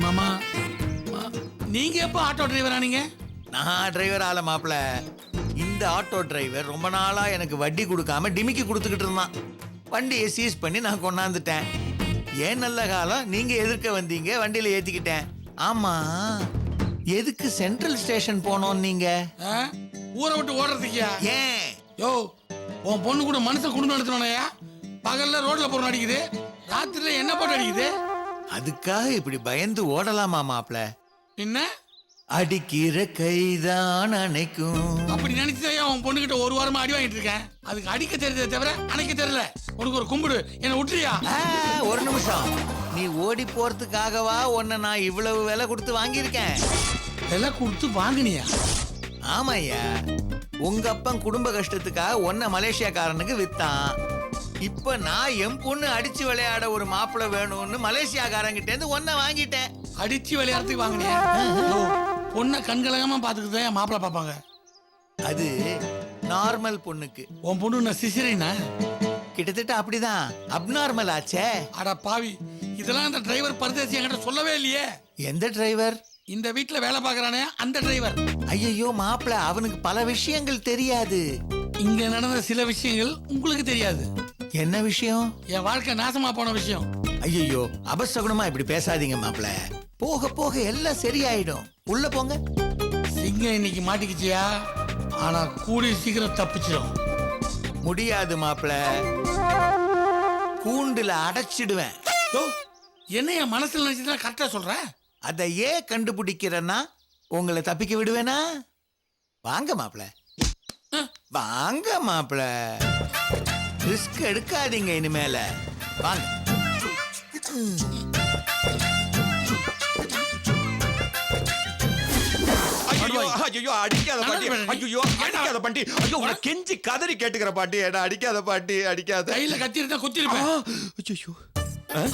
மாமா, நீங்க எப்ப ஆட்டோ டிரைவர் ஆனீங்க? நான் டிரைவர் ஆல மாப்பிள. இந்த ஆட்டோ டிரைவர் ரொம்ப நாளா எனக்கு வட்டி கொடுக்காம டிமிக்கி கொடுத்துக்கிட்டு இருந்தான். வண்டியை சீஸ் பண்ணி நான் கொண்டாந்துட்டேன். ஏன் நல்ல காலம் நீங்க எதிர்க்க வந்தீங்க, வண்டியில ஏத்திக்கிட்டேன். ஆமா, எதுக்கு சென்ட்ரல் ஸ்டேஷன் போனோம் நீங்க? ஊரை விட்டு ஓடுறதுக்கியா? ஏன் யோ, உன் பொண்ணு கூட மனுஷன் குடும்பம் நடத்தணும்யா. பகல்ல ரோட்ல போற அடிக்குது, ராத்திரில என்ன போட்டு அடிக்குது? அதுக்காக இப்படி பயந்து ஓடலாமா மாப்பிள? என்ன அடிக்கிற கைதான் அணைக்கும். அப்படி நினைச்சுதான் உன் பொண்ணு கிட்ட ஒரு வாரமா அடி வாங்கிட்டு இருக்கேன். அதுக்கு அடிக்க தெரிஞ்சதை தவிர அணைக்க தெரியல. உனக்கு ஒரு கும்பிடு, என்ன விட்டுறியா? ஒரு நிமிஷம், நீ ஓடி போறதுக்காகவா உன்னை நான் இவ்வளவு விலை கொடுத்து வாங்கியிருக்கேன்? விலை கொடுத்து வாங்கினியா? ஆமாய்யா, உங்க அப்பன் குடும்ப கஷ்டத்துக்காக உன்னை மலேசியாக்காரனுக்கு வித்தான். இப்ப நான் என் பொண்ணு அடிச்சு விளையாட ஒரு மாப்பிள்ளை வேணும்னு மலேசியாக்காரங்கிட்ட இருந்து ஒன்ன வாங்கிட்டேன். அடிச்சு விளையாடுறதுக்கு வாங்கினியா? பொண்ணை கண்கலகமா பாத்துக்கிட்டு என் மாப்பிள்ளை பாப்பாங்க. அது நார்மல் பொண்ணுக்கு. உன் பொண்ணு நான் சிசிரினா? கிட்டத்தட்ட அப்படிதான். அப்நார்மல் ஆச்சே. அட பாவி, இதெல்லாம் அந்த டிரைவர் பரதேசி என்கிட்ட சொல்லவே இல்லையே. எந்த டிரைவர்? இந்த வீட்டுல வேலை பாக்குறானே அந்த டிரைவர். ஐயோ மாப்பிள்ள, அவனுக்கு பல விஷயங்கள் தெரியாது. இங்க நடந்த சில விஷயங்கள் உங்களுக்கு தெரியாது. என்ன விஷயம்? என் வாழ்க்கை நாசமா போன விஷயம். ஐயோ, அபசகுணமா இப்படி பேசாதீங்க மாப்பிள்ள. போக போக எல்லாம் சரியாயிடும். உள்ள போங்க. சிங்கம் இன்னைக்கு மாட்டிக்கிச்சியா, ஆனா கூடிய சீக்கிரம் தப்பிச்சிடும். முடியாது மாப்பிள்ள, கூண்டுல அடைச்சிடுவேன். என்ன என் மனசுல நினைச்சுதான் கரெக்டா சொல்ற? அதை ஏன் கண்டுபிடிக்கிறேன்னா உங்களை தப்பிக்க விடுவேனா? வாங்க மாப்பிள்ள, வாங்க மாப்பிள்ள, ரிஸ்க் எடுக்காதீங்க இனிமேல. வாங்க. ஐயோ அடிக்காத பாட்டி, ஐயோ அடிக்காத பாட்டி, ஐயோ உன கெஞ்சி கதறி கேட்டுக்கிற பாட்டி, என்ன அடிக்காத பாட்டி, அடிக்காத. கையில கத்தி இருந்தா குத்திருப்பேன். ஐயோ,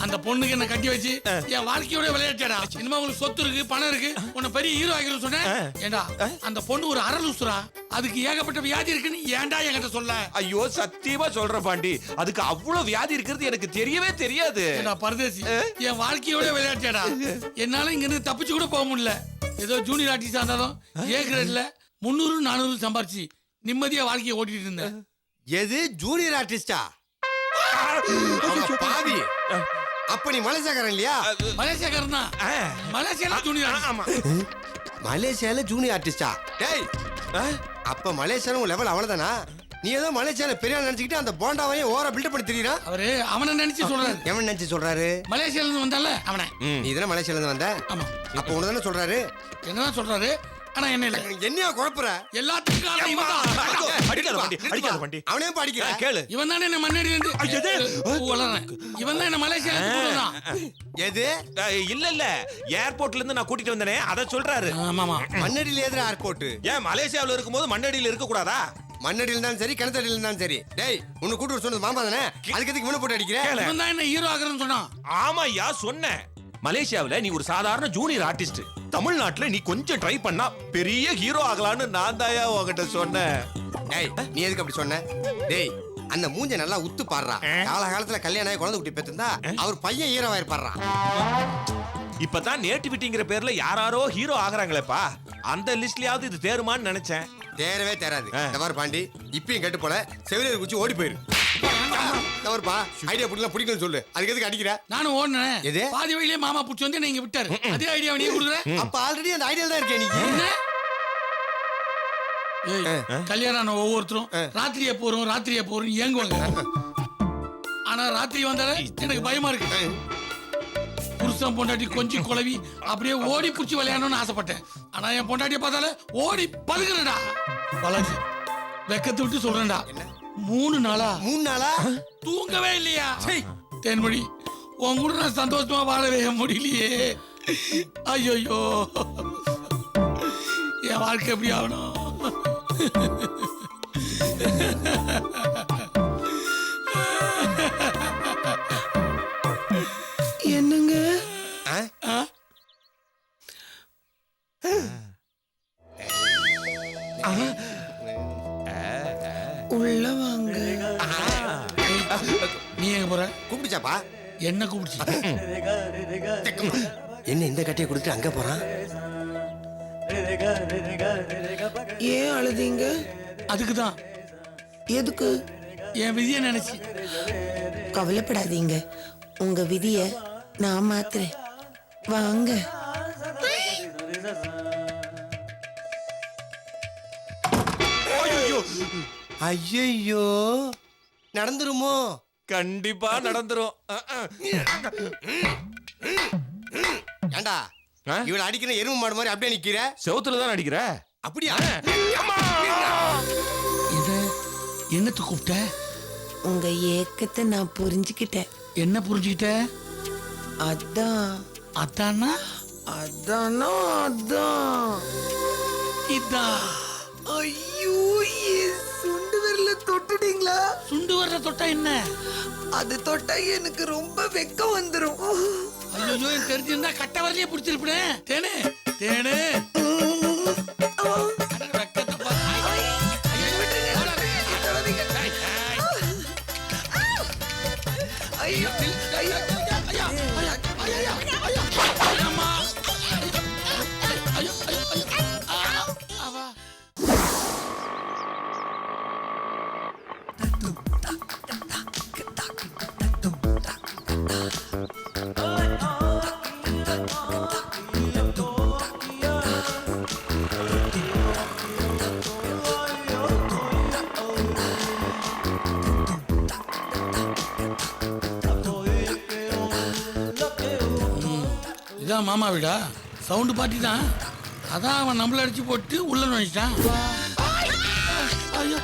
அந்த பொண்ணுக்கு என்ன கட்டி வச்சு என் வாழ்க்கையோட விளையாட்டா. இனிமே உங்களுக்கு சொத்து இருக்கு, பணம் இருக்கு, உன்னை பெரிய ஹீரோ ஆகிரும் சொன்னேன். ஏண்டா அந்த பொண்ணு ஒரு அரலுசுரா, அதுக்கு ஏகப்பட்ட வியாதி இருக்குன்னு ஏன்டா என்கிட்ட சொல்ல? ஐயோ சத்தியமா சொல்ற பாண்டி, அதுக்கு அவ்வளவு வியாதி இருக்கிறது எனக்கு தெரியவே தெரியாது. பரதேசி, என் வாழ்க்கையோட விளையாட்டா. என்னால இங்க இருந்து தப்பிச்சு கூட போக முடியல. ஏதோ ஜூனியர் ஆர்டிஸ்டா இருந்தாலும் ஏ கிரேட்ல 300-400 சம்பாரிச்சு நிம்மதியா வாழ்க்கையை ஓட்டிட்டு இருந்தேன். எது ஜூனியர் ஆர்டிஸ்டா? பாவி, அப்ப நீ மலேசியாக்காரன் இல்லையா? மலேசியாக்காரன் தான். மலேசியால ஜூனியர் ஆர்டிஸ்ட். மலேசியால ஜூனியர் ஆர்டிஸ்டா? டேய், அப்ப மலேசியால உன் லெவல் அவ்வளவுதானா? நீ ஏதோ மலேசியால பெரிய நினைச்சுக்கிட்டு அந்த போண்டாவையும் ஓர பில்டப் பண்ணி தெரியுறா. அவரு அவனை நினைச்சு சொல்றாரு. எவன் நினைச்சு சொல்றாரு? மலேசியால இருந்து வந்தால அவனை. நீ இதெல்லாம் மலேசியால இருந்து வந்த? ஆமா. அப்ப உனதானே சொல்றாரு? என்னதான் சொல்றாரு? ஆனா என்ன இல்ல. என்னையா குழப்புற? எல்லாத்துக்கும் காரணம் இவன் தான். அடிக்காத பாண்டி, அடிக்காத பாண்டி. அவனே படிக்கிற கேளு. இவன் தானே என்ன மண்ணடியில இருந்து வளர்றேன். இவன் தான் என்ன மலேசியால இருந்து கொண்டு வந்தான். எது? இல்ல இல்ல, ஏர்போர்ட்ல இருந்து நான் கூட்டிட்டு வந்தனே அத சொல்றாரு. ஆமாமா. மண்ணடியில எதிர ஏர்போர்ட்? ஏன் மலேசியாவுல இருக்கும்போது மண்ணடியில இருக்க கூடாதா? மண்ணடியில இருந்தாலும் சரி, கிணத்தடியில இருந்தாலும் சரி. டேய், உன்னை கூட்டு சொன்னது மாமா தானே? அதுக்கு எதுக்கு இவனை போட்டு அடிக்கிற? இவன் தான் என்ன ஹீரோ ஆகுறன்னு சொன்னான். ஆமாய்யா சொன்னேன். மலேசியாவுல நீ ஒரு சாதாரண ஜூனியர் ஆர்டிஸ்ட், தமிழ்நாட்டுல நீ கொஞ்சம் ட்ரை பண்ணா பெரிய ஹீரோ ஆகலான்னு நான் தாயா உன்கிட்ட சொன்னேன். டேய், நீ எதுக்கு அப்படி சொன்ன? டேய், அந்த மூஞ்ச நல்லா உத்து பாடுறா. காலகாலத்துல கல்யாணம் ஆகி குழந்தை குட்டி பெத்திருந்தா அவர் பையன் ஹீரோவா இருப்பாரா? இப்பதான் நேட்டிவிட்டிங்கிற பேர்ல யாராரோ ஹீரோ ஆகுறாங்களேப்பா, அந்த லிஸ்ட்லயாவது இது தேருமான்னு நினைச்சேன். தேரவே தேராது. இந்த மாதிரி பாண்டி இப்பயும் கேட்டு போல செவிலியர் குச்சி ஓடி போயிரு. தவறுப்பா, ஐடியா புடிக்கலாம், பிடிக்கணும்னு சொல்லு. அதுக்கு எதுக்கு அடிக்கிற? நானும் ஓடுனேன். எது? பாதி வழியிலே மாமா புடிச்சு வந்து நீங்க விட்டாரு. அதே ஐடியா நீ கொடுக்குற? அப்ப ஆல்ரெடி அந்த ஐடியா தான் இருக்கே நீ. என்ன? கல்யாணம் ஆன ஒவ்வொருத்தரும் ராத்திரியே போறோம் ஏங்குவாங்க. ஆனா ராத்திரி வந்தாலே எனக்கு பயமா இருக்கு. புருஷன் பொண்டாட்டி கொஞ்சம் குழவி அப்படியே ஓடி புடிச்சு விளையாடணும்னு ஆசைப்பட்டேன். ஆனா என் பொண்டாட்டியை பார்த்தாலே ஓடி பதுக்குறடா. பாலாஜி, வெக்கத்தை விட்டு சொல்றேன்டா, 3 நாளா தூங்கவே இல்லையா? தேன்மொழி, உன் கூட நான் சந்தோஷமா வாழவே முடியலையே. ஐயோ. வாழ்க்கை எப்படி ஆகணும்? என்னங்க ஆ? உள்ள வாங்க. நீ எங்க போற? கூப்பிடுச்சாப்பா? என்ன கூப்பிடுச்சு? என்ன இந்த கட்டையை கொடுத்துட்டு அங்க போறான்? ஏன் அழுதீங்க? அதுக்குதான் எதுக்கு? என் விதியை நினைச்சு. கவலைப்படாதீங்க, உங்க விதிய நான் மாத்துறேன். வாங்க. ஐயோ, நடந்துருமோ? கண்டிப்பா நடந்துரும். ஏண்டா இவளை அடிக்கிற எருமை மாடு மாதிரி அப்படியே நிக்கிற? செவுத்துல தான் அடிக்கிற. அப்படியா? இத என்னத்து கூப்பிட்ட? உங்க ஏக்கத்தை நான் புரிஞ்சுக்கிட்டேன். என்ன புரிஞ்சுக்கிட்ட? அதான் அதானா? அதானா அதான். இதான். ஐயோ, என் சுண்டு விரல தொட்டுட்டீங்களா? சுண்டு வர்ற தொட்டா என்ன? அது தொட்டா எனக்கு ரொம்ப வெக்கம் வந்துரும். ஐயோ, எனக்கு தெரிஞ்சிருந்தா கட்ட வரலையே பிடிச்சிருப்பேன். தேனு தேனு அட, வெக்கத்தை பாரு. ஐயோ, ஐயோ, இதான் மாமா வீடா? சவுண்டு பாட்டி தான். அதான் அவன் நம்மள அடிச்சு போட்டு உள்ள நுழைச்சிட்டான். ஐயோ.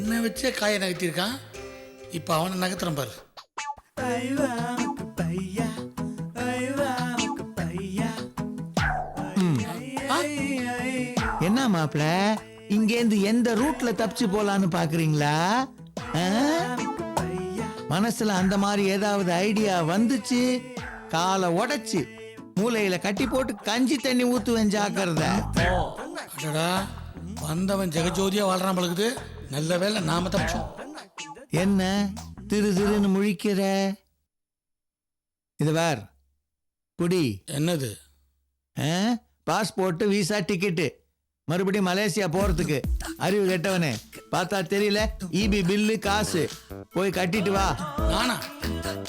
என்ன வச்சே காயை நகர்த்திருக்கான். இப்ப அவனை நகர்த்துறேன் பாரு. என்ன மாப்பிள, இங்கேருந்து எந்த ரூட்ல தப்பிச்சு போலான்னு பாக்குறீங்களா? ஆ? மனசுல அந்த மாதிரி ஏதாவது ஐடியா வந்துச்சு, காலை உடைச்சு மூளையில கட்டி போட்டு கஞ்சி தண்ணி ஊத்துவேன், ஜாக்கிரதை. அடடா, வந்தவன் ஜெகஜோதியா வாழ்றான் பழகுது. நல்ல வேளை நாம தப்பிச்சோம். என்ன திரு திருன்னு முழிக்கிற? இது வேற குடி. என்னது? பாஸ்போர்ட், விசா, டிக்கெட்டு, மறுபடியும் மலேசியா போறதுக்கு. அறிவு கெட்டவனே, பார்த்தா தெரியல? இபி பில்லு, காசு போய் கட்டிட்டு வா. நானா?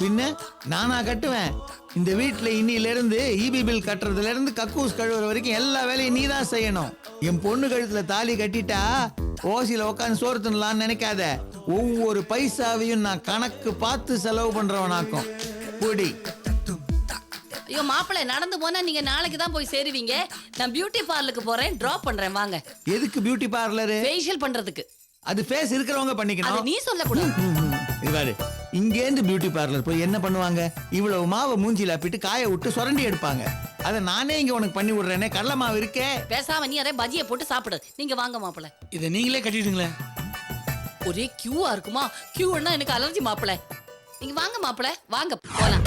பின்ன நானா கட்டுவேன்? இந்த வீட்டுல இன்னில இருந்து இபி பில் கட்டுறதுல இருந்து கக்கூஸ் கழுவுற வரைக்கும் எல்லா வேலையும் நீ தான் செய்யணும். என் பொண்ணு கழுத்துல தாலி கட்டிட்டா ஓசியில உட்காந்து சோறு தின்னலான்னு நினைக்காத. ஒவ்வொரு பைசாவையும் நான் கணக்கு பார்த்து செலவு பண்றவனாக்கும். குடி. ஐயோ மாப்பிள்ளை, நடந்து போனா நீங்க நாளைக்கு தான் போய் சேருவீங்க. நான் பியூட்டி பார்லருக்கு போறேன், டிராப் பண்றேன், வாங்க. எதுக்கு பியூட்டி பார்லரு? ஃபேஷியல் பண்றதுக்கு. அது ஃபேஸ் இருக்கிறவங்க அது பண்ணிக்கணும். நீ சொல்லக்கூடாது. இவாரு இங்கேருந்து பியூட்டி பார்லர் போய் என்ன பண்ணுவாங்க? இவ்வளவு மாவை மூஞ்சில அப்பிட்டு காய விட்டு சுரண்டி எடுப்பாங்க. அதை நானே இங்க உனக்கு பண்ணி விடுறேனே. கடலை மாவு இருக்கே. பேசாம நீ அதே பஜ்ஜியை போட்டு சாப்பிடு. நீங்க வாங்க மாப்பிள்ளை. இதை நீங்களே கட்டிடுங்களேன். ஒரே கியூவா இருக்குமா? கியூன்னா எனக்கு அலர்ஜி மாப்பிள்ளை. நீங்க வாங்க மாப்பிள்ளை, வாங்க போலாம்.